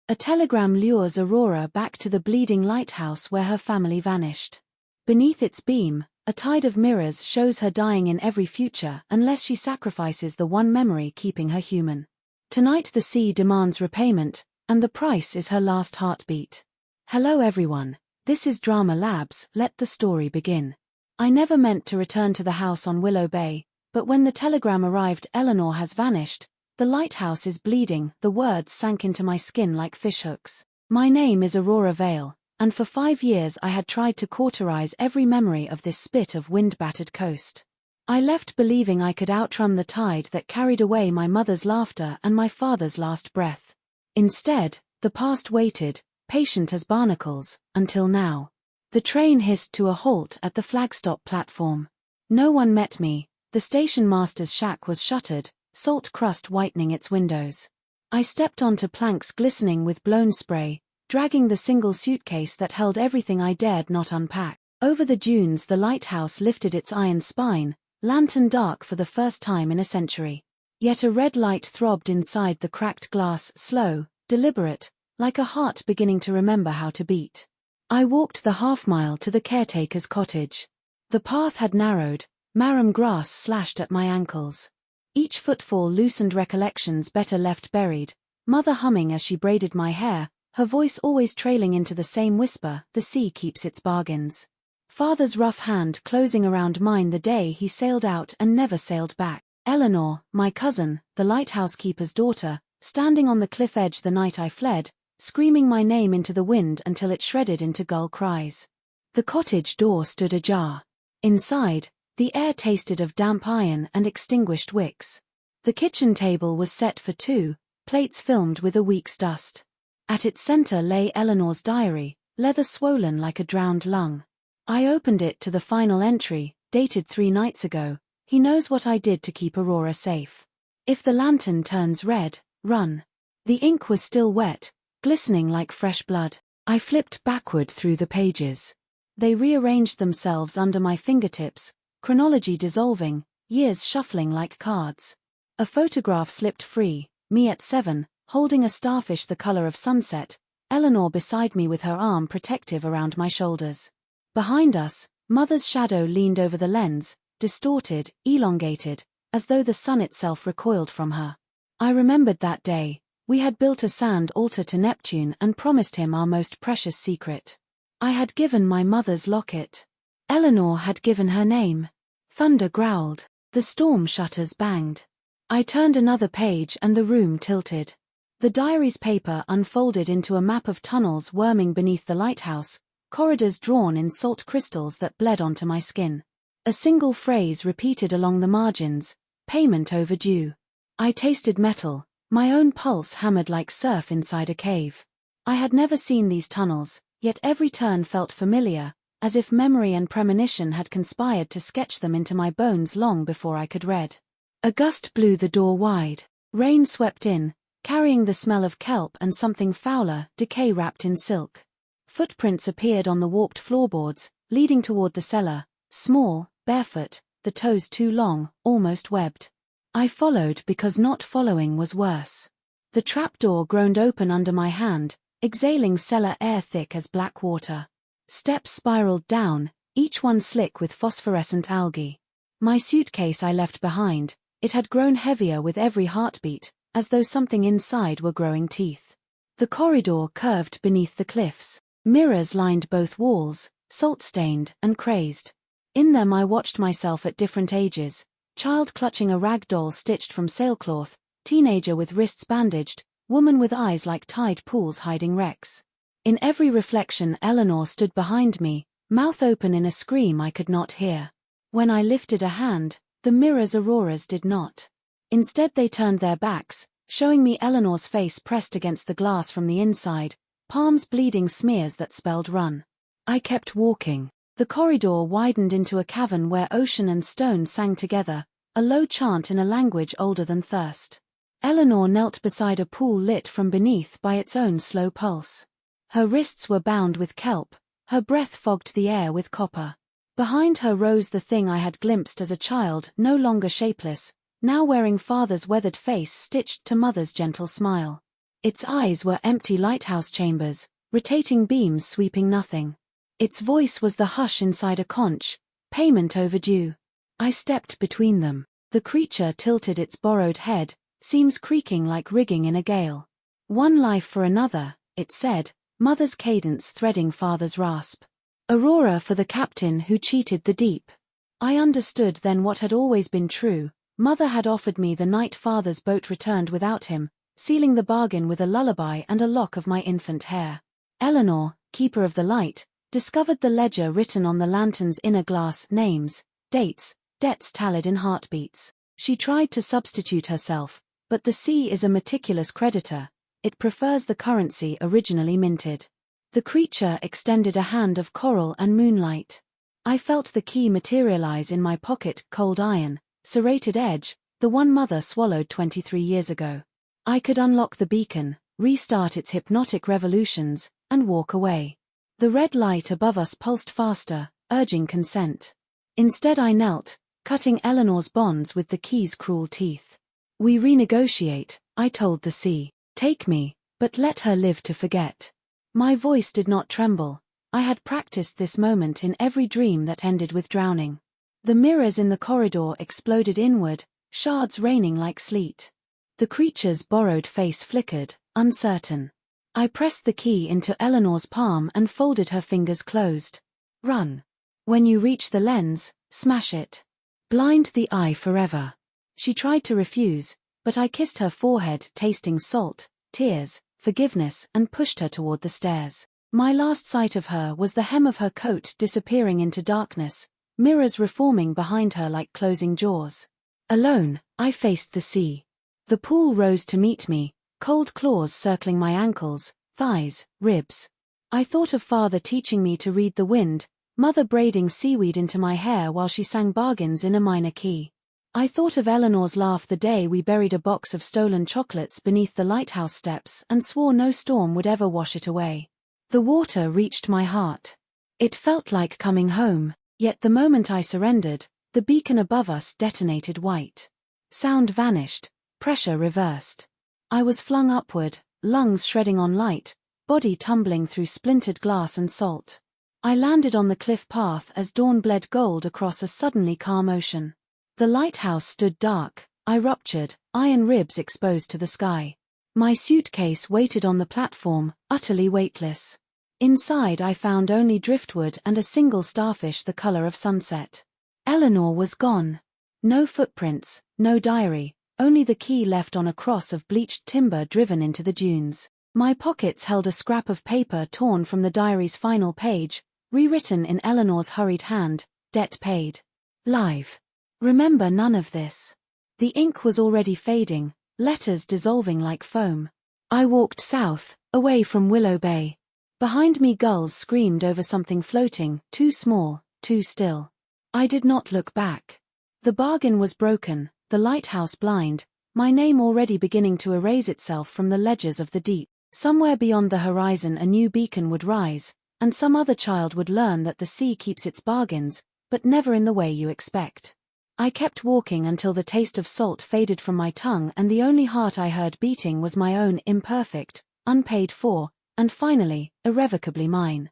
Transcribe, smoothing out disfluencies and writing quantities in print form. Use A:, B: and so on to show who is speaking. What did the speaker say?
A: A telegram lures Aurora back to the bleeding lighthouse where her family vanished. Beneath its beam, a tide of mirrors shows her dying in every future unless she sacrifices the one memory keeping her human. Tonight the sea demands repayment, and the price is her last heartbeat. Hello everyone, this is Drama Labs, let the story begin. I never meant to return to the house on Willow Bay, but when the telegram arrived, Eleanor has vanished. The lighthouse is bleeding, the words sank into my skin like fishhooks. My name is Aurora Vale, and for 5 years I had tried to cauterize every memory of this spit of wind-battered coast. I left believing I could outrun the tide that carried away my mother's laughter and my father's last breath. Instead, the past waited, patient as barnacles, until now. The train hissed to a halt at the flagstop platform. No one met me, the station master's shack was shuttered, salt crust whitening its windows. I stepped onto planks glistening with blown spray, dragging the single suitcase that held everything I dared not unpack. Over the dunes the lighthouse lifted its iron spine, lantern dark for the first time in a century. Yet a red light throbbed inside the cracked glass, slow, deliberate, like a heart beginning to remember how to beat. I walked the half-mile to the caretaker's cottage. The path had narrowed, marram grass slashed at my ankles. Each footfall loosened recollections better left buried, mother humming as she braided my hair, her voice always trailing into the same whisper, the sea keeps its bargains. Father's rough hand closing around mine the day he sailed out and never sailed back. Eleanor, my cousin, the lighthouse keeper's daughter, standing on the cliff edge the night I fled, screaming my name into the wind until it shredded into gull cries. The cottage door stood ajar. Inside, the air tasted of damp iron and extinguished wicks. The kitchen table was set for 2, plates filmed with a week's dust. At its center lay Eleanor's diary, leather swollen like a drowned lung. I opened it to the final entry, dated 3 nights ago. He knows what I did to keep Aurora safe. If the lantern turns red, run. The ink was still wet, glistening like fresh blood. I flipped backward through the pages. They rearranged themselves under my fingertips, chronology dissolving, years shuffling like cards. A photograph slipped free, me at 7, holding a starfish the color of sunset, Eleanor beside me with her arm protective around my shoulders. Behind us, mother's shadow leaned over the lens, distorted, elongated, as though the sun itself recoiled from her. I remembered that day. We had built a sand altar to Neptune and promised him our most precious secret. I had given my mother's locket. Eleanor had given her name. Thunder growled. The storm shutters banged. I turned another page and the room tilted. The diary's paper unfolded into a map of tunnels worming beneath the lighthouse, corridors drawn in salt crystals that bled onto my skin. A single phrase repeated along the margins, payment overdue. I tasted metal, my own pulse hammered like surf inside a cave. I had never seen these tunnels, yet every turn felt familiar, as if memory and premonition had conspired to sketch them into my bones long before I could read. A gust blew the door wide. Rain swept in, carrying the smell of kelp and something fouler, decay wrapped in silk. Footprints appeared on the warped floorboards, leading toward the cellar, small, barefoot, the toes too long, almost webbed. I followed because not following was worse. The trapdoor groaned open under my hand, exhaling cellar air thick as black water. Steps spiraled down, each one slick with phosphorescent algae. My suitcase I left behind, it had grown heavier with every heartbeat, as though something inside were growing teeth. The corridor curved beneath the cliffs. Mirrors lined both walls, salt-stained and crazed. In them I watched myself at different ages, child clutching a rag doll stitched from sailcloth, teenager with wrists bandaged, woman with eyes like tide pools hiding wrecks. In every reflection Eleanor stood behind me, mouth open in a scream I could not hear. When I lifted a hand, the mirror's Aurora's did not. Instead they turned their backs, showing me Eleanor's face pressed against the glass from the inside, palms bleeding smears that spelled run. I kept walking. The corridor widened into a cavern where ocean and stone sang together, a low chant in a language older than thirst. Eleanor knelt beside a pool lit from beneath by its own slow pulse. Her wrists were bound with kelp, her breath fogged the air with copper. Behind her rose the thing I had glimpsed as a child, no longer shapeless, now wearing father's weathered face stitched to mother's gentle smile. Its eyes were empty lighthouse chambers, rotating beams sweeping nothing. Its voice was the hush inside a conch, payment overdue. I stepped between them. The creature tilted its borrowed head, seams creaking like rigging in a gale. One life for another, it said, mother's cadence threading father's rasp. Aurora for the captain who cheated the deep. I understood then what had always been true. Mother had offered me the night father's boat returned without him, sealing the bargain with a lullaby and a lock of my infant hair. Eleanor, keeper of the light, discovered the ledger written on the lantern's inner glass, names, dates, debts tallied in heartbeats. She tried to substitute herself, but the sea is a meticulous creditor. It prefers the currency originally minted. The creature extended a hand of coral and moonlight. I felt the key materialize in my pocket, cold iron, serrated edge, the one mother swallowed 23 years ago. I could unlock the beacon, restart its hypnotic revolutions, and walk away. The red light above us pulsed faster, urging consent. Instead I knelt, cutting Eleanor's bonds with the key's cruel teeth. We renegotiate, I told the sea. Take me, but let her live to forget. My voice did not tremble. I had practiced this moment in every dream that ended with drowning. The mirrors in the corridor exploded inward, shards raining like sleet. The creature's borrowed face flickered, uncertain. I pressed the key into Eleanor's palm and folded her fingers closed. Run. When you reach the lens, smash it. Blind the eye forever. She tried to refuse, but I kissed her forehead, tasting salt, tears, forgiveness, and pushed her toward the stairs. My last sight of her was the hem of her coat disappearing into darkness, mirrors reforming behind her like closing jaws. Alone, I faced the sea. The pool rose to meet me, cold claws circling my ankles, thighs, ribs. I thought of father teaching me to read the wind, mother braiding seaweed into my hair while she sang bargains in a minor key. I thought of Eleanor's laugh the day we buried a box of stolen chocolates beneath the lighthouse steps and swore no storm would ever wash it away. The water reached my heart. It felt like coming home, yet the moment I surrendered, the beacon above us detonated white. Sound vanished, pressure reversed. I was flung upward, lungs shredding on light, body tumbling through splintered glass and salt. I landed on the cliff path as dawn bled gold across a suddenly calm ocean. The lighthouse stood dark, I ruptured, iron ribs exposed to the sky. My suitcase waited on the platform, utterly weightless. Inside I found only driftwood and a single starfish the color of sunset. Eleanor was gone. No footprints, no diary, only the key left on a cross of bleached timber driven into the dunes. My pockets held a scrap of paper torn from the diary's final page, rewritten in Eleanor's hurried hand, debt paid. Live. Remember none of this. The ink was already fading, letters dissolving like foam. I walked south, away from Willow Bay. Behind me gulls screamed over something floating, too small, too still. I did not look back. The bargain was broken, the lighthouse blind, my name already beginning to erase itself from the ledgers of the deep. Somewhere beyond the horizon a new beacon would rise, and some other child would learn that the sea keeps its bargains, but never in the way you expect. I kept walking until the taste of salt faded from my tongue and the only heart I heard beating was my own, imperfect, unpaid for, and finally, irrevocably mine.